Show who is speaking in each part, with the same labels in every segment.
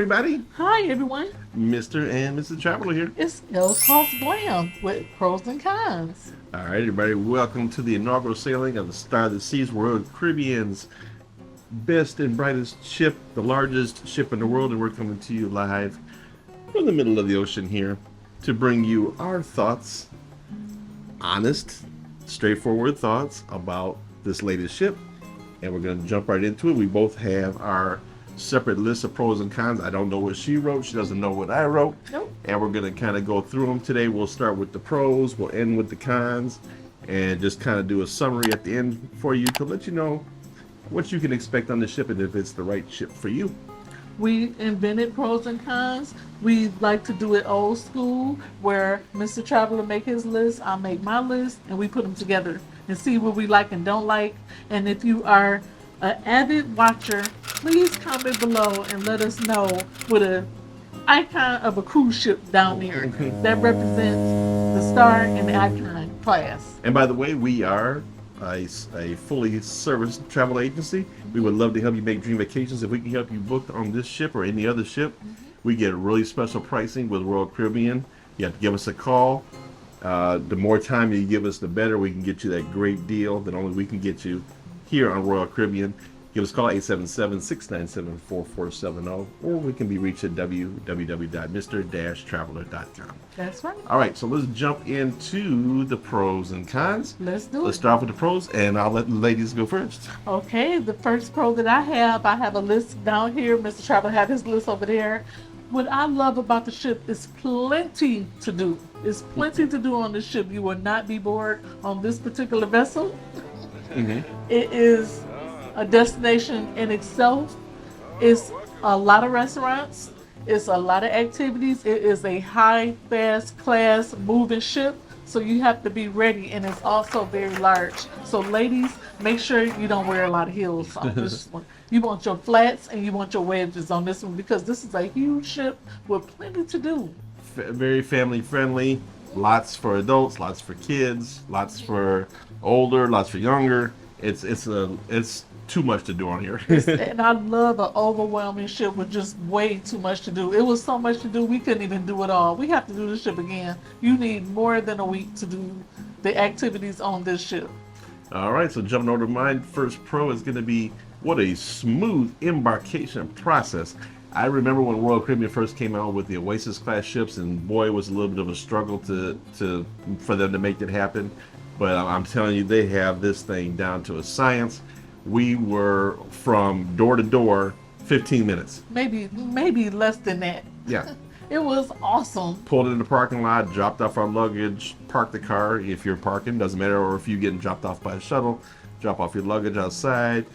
Speaker 1: everybody.
Speaker 2: Hi, everyone.
Speaker 1: Mr. and Mrs. Traveler here.
Speaker 2: It's Il's House Blam with pros and cons.
Speaker 1: All right, everybody. Welcome to the inaugural sailing of the Star of the Seas Royal Caribbean's best and brightest ship, the largest ship in the world. And we're coming to you live from the middle of the ocean here to bring you our thoughts, honest, straightforward thoughts about this latest ship. And we're going to jump right into it. We both have our separate lists of pros and cons. I don't know what she wrote. She doesn't know what I wrote.
Speaker 2: Nope.
Speaker 1: And we're going to kind of go through them today. We'll start with the pros. We'll end with the cons. And just kind of do a summary at the end for you to let you know what you can expect on the ship and if it's the right ship for you.
Speaker 2: We invented pros and cons. We like to do it old school, where Mr. Traveler make his list, I make my list, and we put them together and see what we like and don't like. And if you are an avid watcher, please comment below and let us know with an icon of a cruise ship down there that represents the star and the icon class.
Speaker 1: And by the way, we are a fully serviced travel agency. We would love to help you make dream vacations. If we can help you book on this ship or any other ship, we get really special pricing with Royal Caribbean. You have to give us a call. The more time you give us, the better. We can get you that great deal that only we can get you here on Royal Caribbean. Give us a call, 877-697-4470, or we can be reached at www.mr-traveler.com.
Speaker 2: That's right.
Speaker 1: All right, so let's jump into the pros and cons.
Speaker 2: Let's do it.
Speaker 1: Let's start off with the pros, and I'll let the ladies go first.
Speaker 2: Okay, the first pro that I have a list down here. Mr. Traveler had his list over there. What I love about the ship is plenty to do. There's plenty to do on this ship. You will not be bored on this particular vessel. It is a destination in itself. It's a lot of restaurants. It's a lot of activities. It is a high, fast class moving ship. So you have to be ready, and it's also very large. So ladies, make sure you don't wear a lot of heels on this one. You want your flats and you want your wedges on this one, because this is a huge ship with plenty to do.
Speaker 1: Very family friendly. Lots for adults, lots for kids, lots for older, lots for younger. It's too much to do on here.
Speaker 2: And I love an overwhelming ship with just way too much to do. It was so much to do, we couldn't even do it all. We have to do the ship again. You need more than a week to do the activities on this ship.
Speaker 1: All right, so jumping over to mine, first pro is going to be what a smooth embarkation process. I remember when Royal Caribbean first came out with the Oasis class ships, and boy, it was a little bit of a struggle for them to make it happen. But I'm telling you, they have this thing down to a science. We were from door to door 15 minutes.
Speaker 2: Maybe less than that.
Speaker 1: Yeah.
Speaker 2: It was awesome.
Speaker 1: Pulled in the parking lot, dropped off our luggage, parked the car if you're parking, doesn't matter, or if you're getting dropped off by a shuttle, drop off your luggage outside,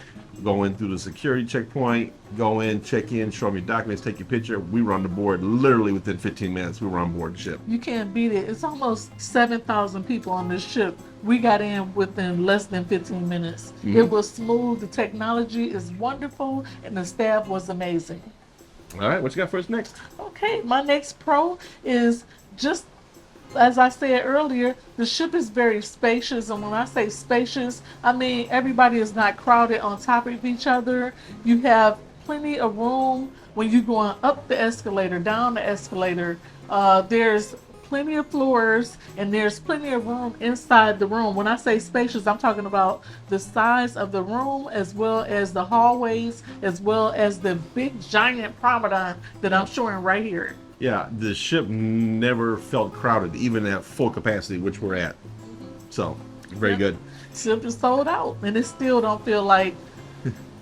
Speaker 1: go in through the security checkpoint, go in, check in, show them your documents, take your picture. We were on the board literally within 15 minutes. We were on board the ship.
Speaker 2: You can't beat it. It's almost 7,000 people on this ship. We got in within less than 15 minutes. It was smooth. The technology is wonderful, and the staff was amazing.
Speaker 1: All right, what you got for us next?
Speaker 2: Okay, my next pro is just, as I said earlier, the ship is very spacious. And when I say spacious, I mean everybody is not crowded on top of each other. You have plenty of room when you're going up the escalator, down the escalator. There's plenty of floors, and there's plenty of room inside the room. When I say spacious, I'm talking about the size of the room, as well as the hallways, as well as the big giant promenade that I'm showing right here.
Speaker 1: Yeah, the ship never felt crowded, even at full capacity, which we're at. So, very good.
Speaker 2: Ship is sold out, and it still don't feel like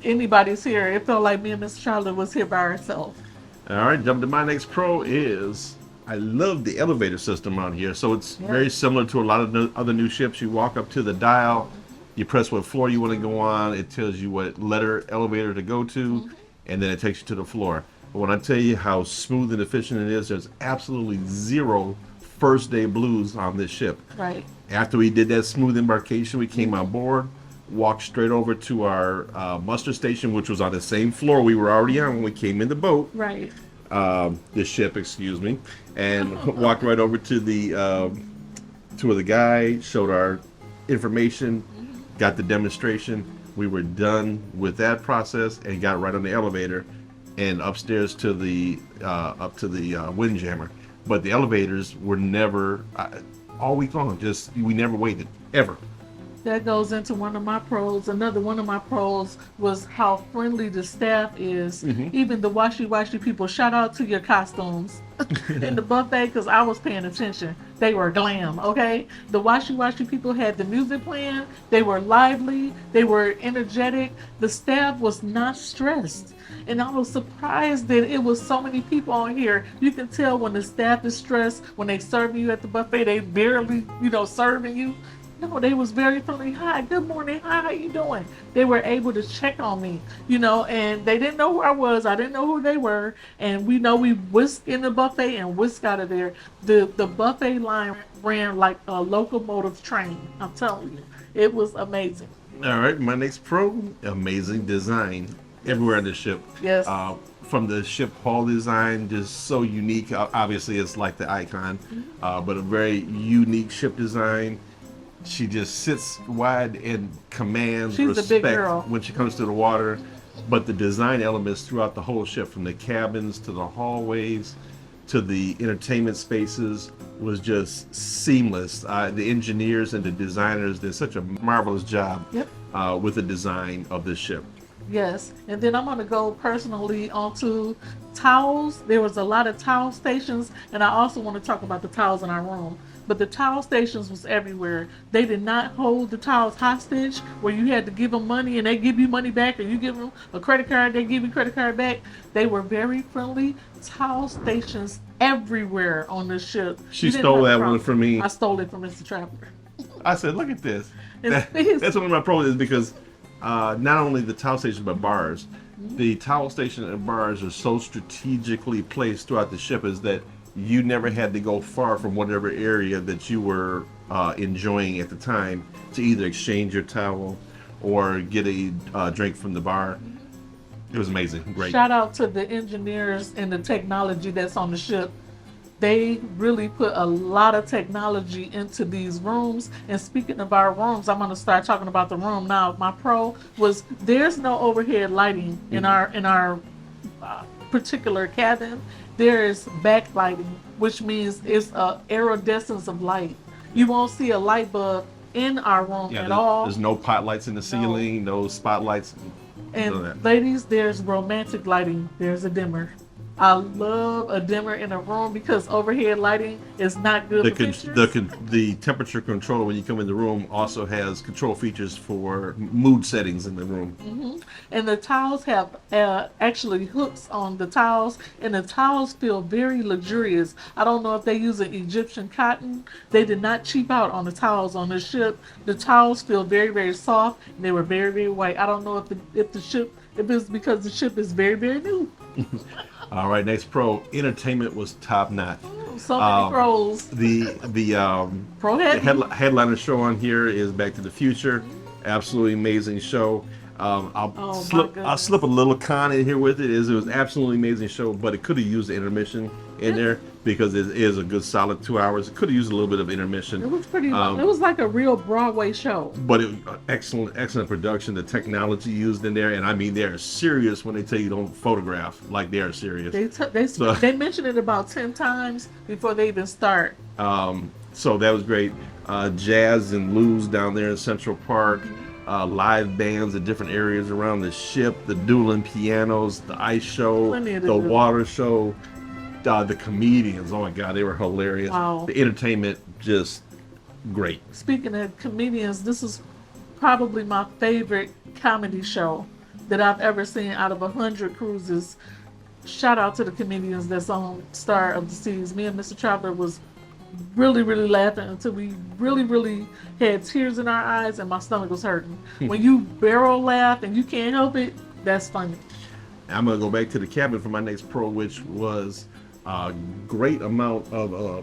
Speaker 2: anybody's here. It felt like me and Miss Charlotte was here by ourselves.
Speaker 1: All right, jump to my next pro is I love the elevator system on here. So it's very similar to a lot of the other new ships. You walk up to the dial, you press what floor you want to go on. It tells you what letter elevator to go to, and then it takes you to the floor. But when I tell you how smooth and efficient it is, there's absolutely zero first day blues on this ship.
Speaker 2: Right.
Speaker 1: After we did that smooth embarkation, we came on board, walked straight over to our muster station, which was on the same floor we were already on when we came in the boat.
Speaker 2: Right.
Speaker 1: The ship, excuse me, and walked right over to the to the guy, showed our information, got the demonstration. We were done with that process and got right on the elevator and upstairs to the up to the windjammer. But the elevators were never all week long. Just we never waited ever.
Speaker 2: That goes into one of my pros. Another one of my pros was how friendly the staff is. Even the washy people. Shout out to your costumes in the buffet because I was paying attention. They were glam, okay? The washy people had the music playing. They were lively. They were energetic. The staff was not stressed. And I was surprised that it was so many people on here. You can tell when the staff is stressed, when they serve you at the buffet, they barely, serving you. No, they was very friendly. Hi, good morning. Hi, how you doing? They were able to check on me, and they didn't know who I was. I didn't know who they were. And we whisked in the buffet and whisked out of there. The buffet line ran like a locomotive train. I'm telling you, it was amazing.
Speaker 1: All right, my next pro, amazing design everywhere on the ship.
Speaker 2: Yes.
Speaker 1: From the ship hall design, just so unique. Obviously, it's like the icon, but a very unique ship design. She just sits wide and commands
Speaker 2: She's a big girl
Speaker 1: when she comes to the water. But the design elements throughout the whole ship, from the cabins to the hallways to the entertainment spaces, was just seamless. The engineers and the designers did such a marvelous job with the design of this ship.
Speaker 2: Yes, and then I'm going to go personally onto towels. There was a lot of towel stations, and I also want to talk about the towels in our room. But the towel stations was everywhere. They did not hold the towels hostage where you had to give them money and they give you money back, or you give them a credit card, they give you credit card back. They were very friendly. Towel stations everywhere on the ship.
Speaker 1: She stole that one from me.
Speaker 2: I stole it from Mr. Traveler.
Speaker 1: I said, look at this. That's one of my pros, is because not only the towel stations but bars. The towel station and bars are so strategically placed throughout the ship is that you never had to go far from whatever area that you were enjoying at the time to either exchange your towel or get a drink from the bar. It was amazing. Great.
Speaker 2: Shout out to the engineers and the technology that's on the ship. They really put a lot of technology into these rooms. And speaking of our rooms, I'm going to start talking about the room now. My pro was there's no overhead lighting in our particular cabin. There is backlighting, which means it's a iridescence of light. You won't see a light bulb in our room at all.
Speaker 1: There's no pot lights in the ceiling, no spotlights.
Speaker 2: And ladies, there's romantic lighting. There's a dimmer. I love a dimmer in a room because overhead lighting is not good for pictures.
Speaker 1: The temperature control when you come in the room also has control features for mood settings in the room.
Speaker 2: And the towels have actually hooks on the towels, and the towels feel very luxurious. I don't know if they use an Egyptian cotton. They did not cheap out on the towels on the ship. The towels feel very, very soft, and they were very, very white. I don't know if it's because the ship is very, very new.
Speaker 1: All right, next pro, entertainment was top notch.
Speaker 2: So many pros.
Speaker 1: The
Speaker 2: Pro
Speaker 1: headliner show on here is Back to the Future. Absolutely amazing show. I'll slip a little con in here with it. It was absolutely amazing show, but it could have used the intermission in there because it is a good solid 2 hours. It could have used a little bit of intermission.
Speaker 2: It was pretty long. It was like a real Broadway show.
Speaker 1: But it excellent production. The technology used in there, and I mean, they're serious when they tell you don't photograph. Like, they are serious.
Speaker 2: They mentioned it about 10 times before they even start.
Speaker 1: So that was great. Jazz and Lou's down there in Central Park. Live bands at different areas around the ship, the dueling pianos, the ice show, the water show, the comedians. Oh my God, they were hilarious.
Speaker 2: Wow.
Speaker 1: The entertainment, just great.
Speaker 2: Speaking of comedians, this is probably my favorite comedy show that I've ever seen out of 100 cruises. Shout out to the comedians that's on Star of the Seas. Me and Mr. Traveler was really, really laughing until we really had tears in our eyes and my stomach was hurting. When you barrel laugh and you can't help it, that's funny.
Speaker 1: I'm going to go back to the cabin for my next pro, which was a great amount of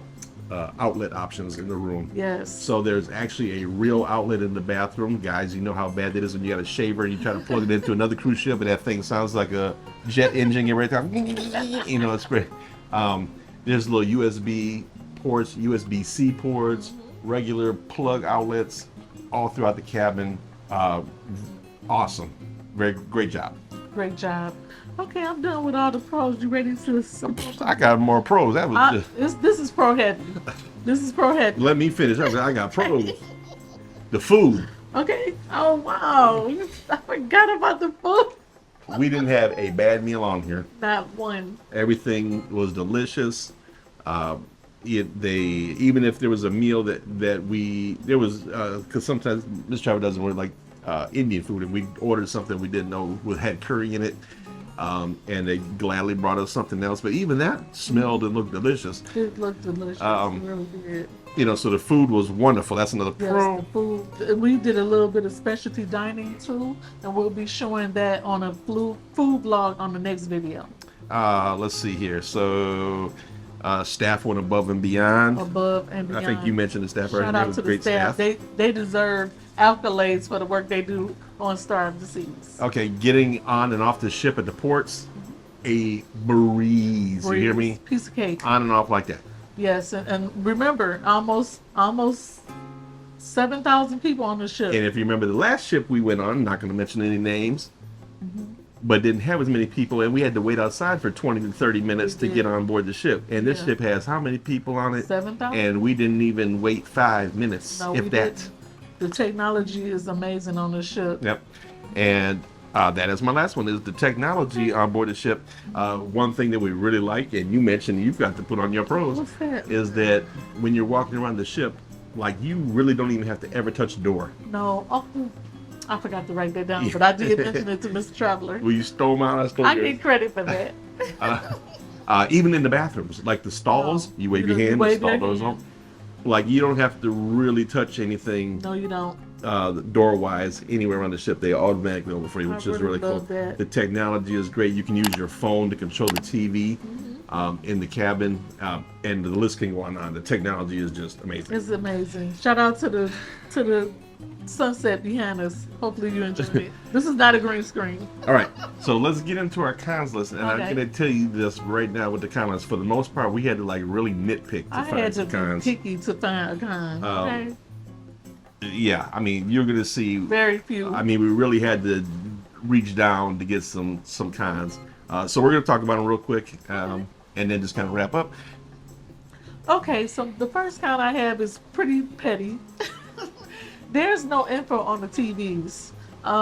Speaker 1: outlet options in the room.
Speaker 2: Yes.
Speaker 1: So there's actually a real outlet in the bathroom. Guys, you know how bad that is when you got a shaver and you try to plug it into another cruise ship and that thing sounds like a jet engine every time. It's great. There's little USB ports, USB-C ports, regular plug outlets all throughout the cabin. Awesome. Very great job.
Speaker 2: Great job. Okay, I'm done with all the pros. You ready to?
Speaker 1: I got more pros. That was just.
Speaker 2: This is pro heavy. This is pro heavy.
Speaker 1: Let me finish. I got pros. The food.
Speaker 2: Okay. Oh wow, I forgot about the food.
Speaker 1: We didn't have a bad meal on here.
Speaker 2: Not one.
Speaker 1: Everything was delicious. They even if there was a meal that there was because sometimes Miss Travis doesn't really like Indian food, and we ordered something we didn't know had curry in it, and they gladly brought us something else. But even that smelled and looked delicious.
Speaker 2: It looked delicious. It really did.
Speaker 1: So the food was wonderful. That's another pro.
Speaker 2: Yes, the food. We did a little bit of specialty dining too, and we'll be showing that on a food vlog on the next video.
Speaker 1: Let's see here. So staff went above and beyond.
Speaker 2: Above and beyond.
Speaker 1: I think you mentioned the staff right
Speaker 2: Shout
Speaker 1: now.
Speaker 2: out to the staff. They deserve accolades for the work they do on Star of the Seas.
Speaker 1: Okay, getting on and off the ship at the ports, a breeze. You hear me?
Speaker 2: Piece of cake.
Speaker 1: On and off like that.
Speaker 2: Yes, and remember, almost 7,000 people on the ship.
Speaker 1: And if you remember the last ship we went on, not going to mention any names, but didn't have as many people, and we had to wait outside for 20 to 30 minutes to get on board the ship. And this ship has how many people on it?
Speaker 2: 7,000.
Speaker 1: And we didn't even wait 5 minutes, if that.
Speaker 2: Didn't. The technology is amazing on the ship.
Speaker 1: Yep. And that is my last one, is the technology on board the ship. One thing that we really like, and you mentioned you've got to put on your pros,
Speaker 2: What's that?
Speaker 1: is that when you're walking around the ship, like you really don't even have to ever touch the door.
Speaker 2: No. Oh, I forgot to write that down, but I did mention it to Mr. Traveler.
Speaker 1: Well, you stole mine, I stole
Speaker 2: I
Speaker 1: yours.
Speaker 2: get credit for that.
Speaker 1: Even in the bathrooms, like the stalls, you wave your hand, the stall doors open. Like you don't have to really touch anything.
Speaker 2: No, you don't.
Speaker 1: Door-wise, anywhere around the ship, they automatically open for you, which is really cool.
Speaker 2: That.
Speaker 1: The technology is great. You can use your phone to control the TV in the cabin, and the list can go on. The technology is just amazing.
Speaker 2: It's amazing. Shout out to the sunset behind us. Hopefully you enjoyed it. This is not a green screen.
Speaker 1: All right, so let's get into our cons list, and I'm
Speaker 2: Okay.
Speaker 1: going to tell you this right now with the cons list. For the most part, we had to like really nitpick to
Speaker 2: I
Speaker 1: find
Speaker 2: had to
Speaker 1: some cons.
Speaker 2: be picky to find a con. Okay.
Speaker 1: Yeah, I mean, you're going to see.
Speaker 2: Very few.
Speaker 1: I mean, we really had to reach down to get some cons. So we're going to talk about them real quick, and then just kind of wrap up.
Speaker 2: Okay, so the first con I have is pretty petty. There's no info on the TVs.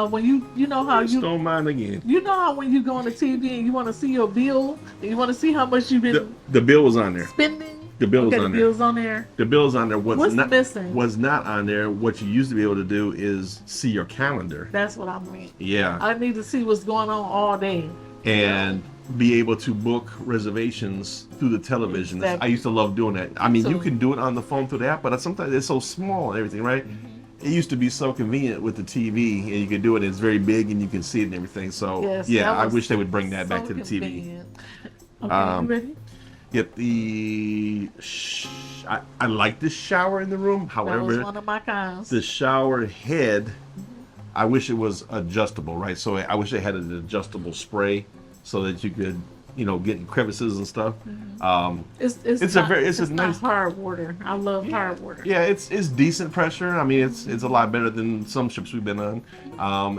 Speaker 2: When you know how you
Speaker 1: stole mine again.
Speaker 2: You know how when you go on the TV and you want to see your bill and you want to see how much you've been
Speaker 1: The bill was on there.
Speaker 2: spending.
Speaker 1: The bill was
Speaker 2: Okay,
Speaker 1: on
Speaker 2: the
Speaker 1: there.
Speaker 2: bill's on there.
Speaker 1: The bill's on there.
Speaker 2: What's missing?
Speaker 1: What's not on there, what you used to be able to do is see your calendar.
Speaker 2: That's what I mean.
Speaker 1: Yeah.
Speaker 2: I need to see what's going on all day.
Speaker 1: And be able to book reservations through the television.
Speaker 2: Exactly.
Speaker 1: I used to love doing that. I mean, you
Speaker 2: So-
Speaker 1: can do it on the phone through the app, but sometimes it's so small and everything, right? It used to be so convenient with the TV, and you could do it. It's very big, and you can see it and everything. So,
Speaker 2: Yes,
Speaker 1: yeah,
Speaker 2: that
Speaker 1: I
Speaker 2: was
Speaker 1: wish they would bring that back
Speaker 2: so
Speaker 1: to the TV.
Speaker 2: convenient. Okay, you ready?
Speaker 1: Yep, I like the shower in the room.
Speaker 2: That was
Speaker 1: However,
Speaker 2: one of my cons.
Speaker 1: the shower head, I wish it was adjustable, right? So I wish they had an adjustable spray so that you could, get in crevices and stuff.
Speaker 2: It's
Speaker 1: not
Speaker 2: not hard water. I love hard water.
Speaker 1: Yeah, it's decent pressure. I mean, it's a lot better than some ships we've been on.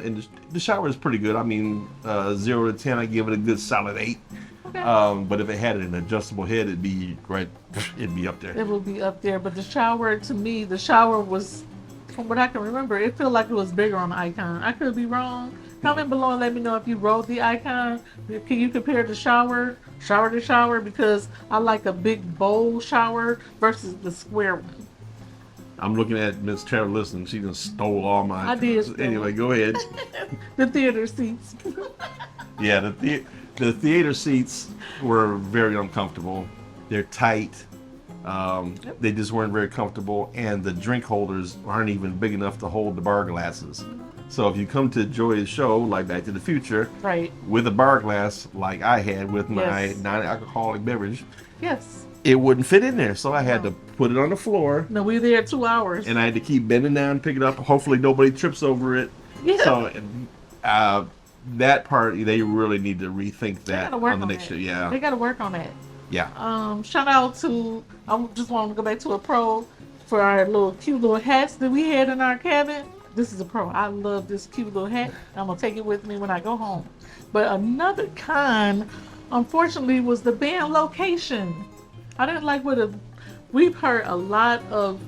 Speaker 1: And the shower is pretty good. I mean, 0 to 10, I give it a good solid 8.
Speaker 2: Okay.
Speaker 1: But if it had an adjustable head, it'd be right. It'd be up there.
Speaker 2: It will be up there. But the shower, to me, the shower was, from what I can remember, it felt like it was bigger on the icon. I could be wrong. Comment below and let me know if you wrote the icon. Can you compare the shower to shower? Because I like a big bowl shower versus the square one.
Speaker 1: I'm looking at Miss Trevor. Listen, she just stole all my.
Speaker 2: I did steal
Speaker 1: Anyway,
Speaker 2: it.
Speaker 1: go ahead.
Speaker 2: The theater seats.
Speaker 1: Yeah, the theater seats were very uncomfortable. They're tight. They just weren't very comfortable, and the drink holders aren't even big enough to hold the bar glasses. So if you come to enjoy a show like Back to the Future,
Speaker 2: Right.
Speaker 1: with a bar glass like I had with my
Speaker 2: Yes.
Speaker 1: non-alcoholic beverage,
Speaker 2: Yes.
Speaker 1: it wouldn't fit in there. So I had to put it on the floor,
Speaker 2: No, we were there 2 hours.
Speaker 1: and I had to keep bending down, pick it up. Hopefully nobody trips over it.
Speaker 2: Yeah.
Speaker 1: So that part, they really need to rethink that
Speaker 2: gotta work
Speaker 1: on the
Speaker 2: on
Speaker 1: next
Speaker 2: that.
Speaker 1: show. Yeah,
Speaker 2: They got to work on that.
Speaker 1: yeah.
Speaker 2: Shout out to, I just want to go back to a pro for our cute little hats that we had in our cabin. this is a pro. I love this cute little hat. I'm gonna take it with me when I go home. But another con, unfortunately, was the band location. I didn't like where the. We've heard a lot of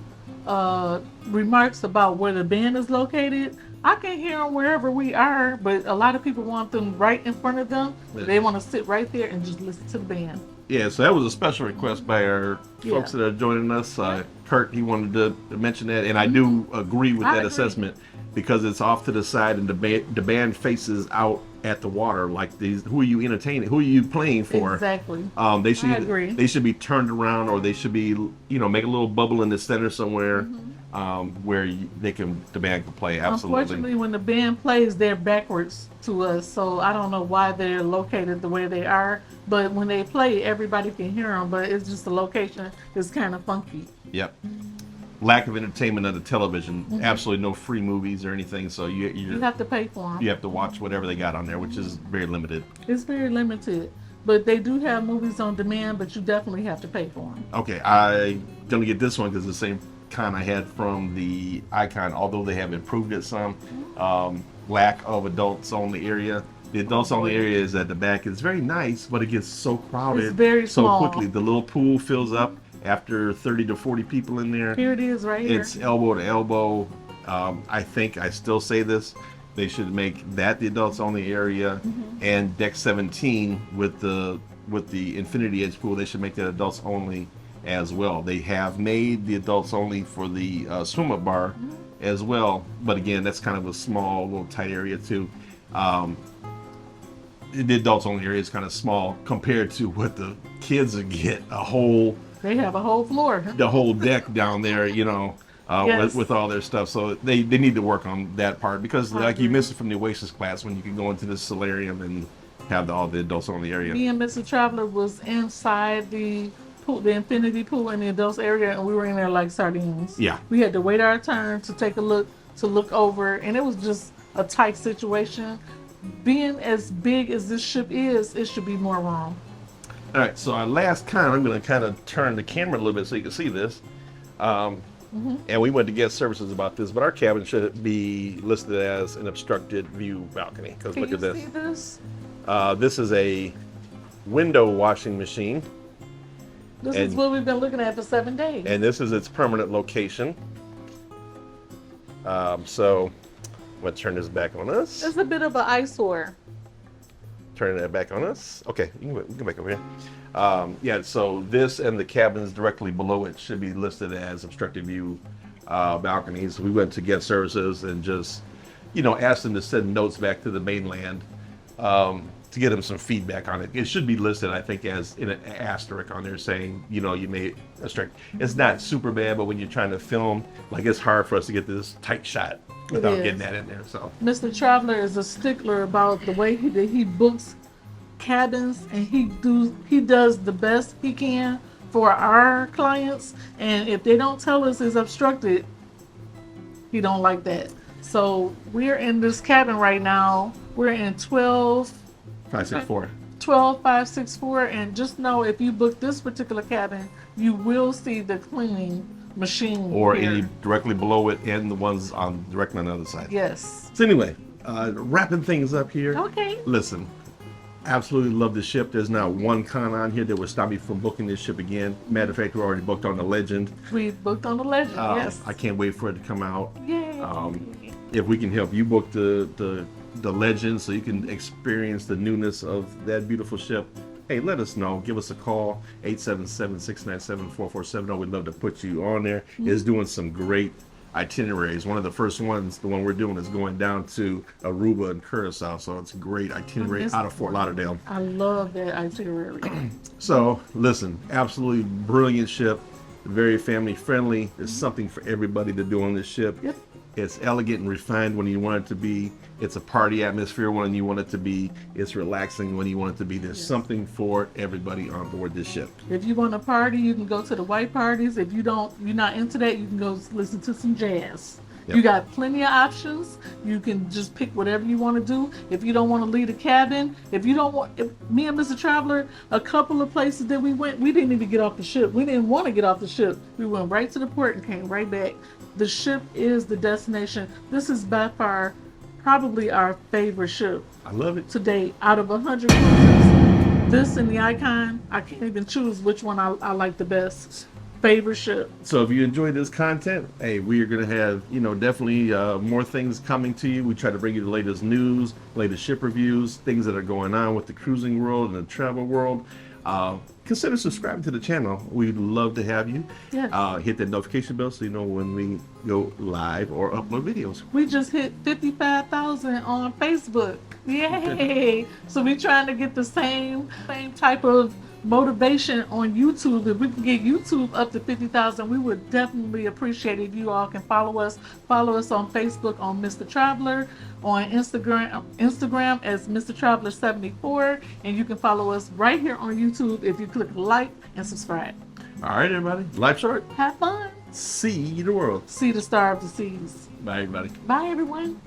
Speaker 2: remarks about where the band is located. I can hear them wherever we are, but a lot of people want them right in front of them. They want to sit right there and just listen to the band.
Speaker 1: Yeah, so that was a special request by our folks that are joining us. Kurt, he wanted to mention that, and I do agree with that assessment because it's off to the side and the band faces out at the water. Like these, who are you entertaining? Who are you playing for?
Speaker 2: Exactly.
Speaker 1: They should be turned around, or they should be, make a little bubble in the center somewhere. Where the band can play. Absolutely.
Speaker 2: Unfortunately, when the band plays, they're backwards to us, so I don't know why they're located the way they are. But when they play, everybody can hear them. But it's just the location is kind of funky.
Speaker 1: Yep. Lack of entertainment on the television. Absolutely no free movies or anything. So you
Speaker 2: have to pay for them.
Speaker 1: You have to watch whatever they got on there, which is very limited.
Speaker 2: It's very limited. But they do have movies on demand, but you definitely have to pay for them.
Speaker 1: Okay, I'm gonna get this one because it's the same con I had from the Icon, although they have improved it some. Lack of adults only area. The adults only area is at the back. It's very nice, but it gets so crowded.
Speaker 2: It's very small.
Speaker 1: So quickly. The little pool fills up after 30 to 40 people in there.
Speaker 2: Here it is right here.
Speaker 1: It's elbow to elbow. I still say this, they should make that the adults only area, and deck 17 with the infinity edge pool, they should make that adults only as well. They have made the adults only for the swim up bar as well, but again, that's kind of a small, little tight area too. The adults only area is kind of small compared to what the kids would get.
Speaker 2: They have a whole floor.
Speaker 1: The whole deck down there,
Speaker 2: Yes.
Speaker 1: with all their stuff. So they need to work on that part because like you missed it from the Oasis class when you can go into the solarium and have all the adults only area.
Speaker 2: Me and Mr. Traveler was inside the pool, the infinity pool in the adults area, and we were in there like sardines.
Speaker 1: Yeah.
Speaker 2: We had to wait our turn to take a look, to look over, and it was just a tight situation. Being as big as this ship is, it should be more room.
Speaker 1: All right, so our last con, I'm going to kind of turn the camera a little bit so you can see this. And we went to guest services about this, but our cabin should be listed as an obstructed view balcony. Because look at this.
Speaker 2: See this?
Speaker 1: This is a window washing machine.
Speaker 2: This is what we've been looking at for 7 days.
Speaker 1: And this is its permanent location. So I'm going to turn this back on us.
Speaker 2: It's a bit of an eyesore.
Speaker 1: Turning that back on us. Okay, you can go back over here. Yeah, so this and the cabins directly below it should be listed as obstructed view balconies. We went to guest services and just, asked them to send notes back to the mainland to get them some feedback on it. It should be listed, I think, as in an asterisk on there saying, you may obstruct. It's not super bad, but when you're trying to film, it's hard for us to get this tight shot without getting that in there. So
Speaker 2: Mr. Traveler is a stickler about the way he books cabins, and he does the best he can for our clients. And if they don't tell us it's obstructed, he don't like that. So we're in this cabin right now. We're in
Speaker 1: 564.
Speaker 2: 12564, and just know if you book this particular cabin, you will see the cleaning machine
Speaker 1: Or
Speaker 2: here.
Speaker 1: any directly below it and the ones directly on the other side.
Speaker 2: Yes.
Speaker 1: So anyway, wrapping things up here.
Speaker 2: Okay.
Speaker 1: Listen, absolutely love the ship. There's not one con on here that would stop me from booking this ship again. Matter of fact, we're already booked on the Legend.
Speaker 2: We booked on the Legend. Yes.
Speaker 1: I can't wait for it to come out.
Speaker 2: Yay.
Speaker 1: If we can help you book the Legend so you can experience the newness of that beautiful ship, hey, let us know. Give us a call, 877-697-4470. We'd love to put you on there. It's doing some great itineraries. One of the first ones, the one we're doing, is going down to Aruba and Curacao. So it's a great itinerary out of Fort Lauderdale.
Speaker 2: I love that itinerary.
Speaker 1: So listen, absolutely brilliant ship. Very family friendly. There's something for everybody to do on this ship.
Speaker 2: Yep.
Speaker 1: It's elegant and refined when you want it to be. It's a party atmosphere when you want it to be. It's relaxing when you want it to be. There's something for everybody on board this ship.
Speaker 2: If you want to party, you can go to the white parties. If you're not into that, you can go listen to some jazz.
Speaker 1: Yep.
Speaker 2: You got plenty of options. You can just pick whatever you want to do. If you don't want to leave the cabin, if you don't want, if, me and Mr. Traveler, a couple of places that we went, we didn't even get off the ship. We didn't want to get off the ship. We went right to the port and came right back. The ship is the destination. This is by far probably our favorite ship
Speaker 1: I love it.
Speaker 2: to date. Out of 100 cruises, this and the Icon, I can't even choose which one I like the best. Favorite ship.
Speaker 1: So if you enjoy this content, hey, we are going to have, definitely more things coming to you. We try to bring you the latest news, latest ship reviews, things that are going on with the cruising world and the travel world. Consider subscribing to the channel. We'd love to have you.
Speaker 2: Yes.
Speaker 1: Hit that notification bell so you know when we go live or upload videos.
Speaker 2: We just hit 55,000 on Facebook. Yay! So we're trying to get the same type of motivation on YouTube. If we can get YouTube up to 50,000, we would definitely appreciate it if you all can follow us. Follow us on Facebook on Mr. Traveler, on Instagram as Mr. Traveler 74, and you can follow us right here on YouTube if you click like and subscribe.
Speaker 1: All right, everybody. Life short.
Speaker 2: Have fun.
Speaker 1: See the world.
Speaker 2: See the star of the seas.
Speaker 1: Bye, everybody.
Speaker 2: Bye, everyone.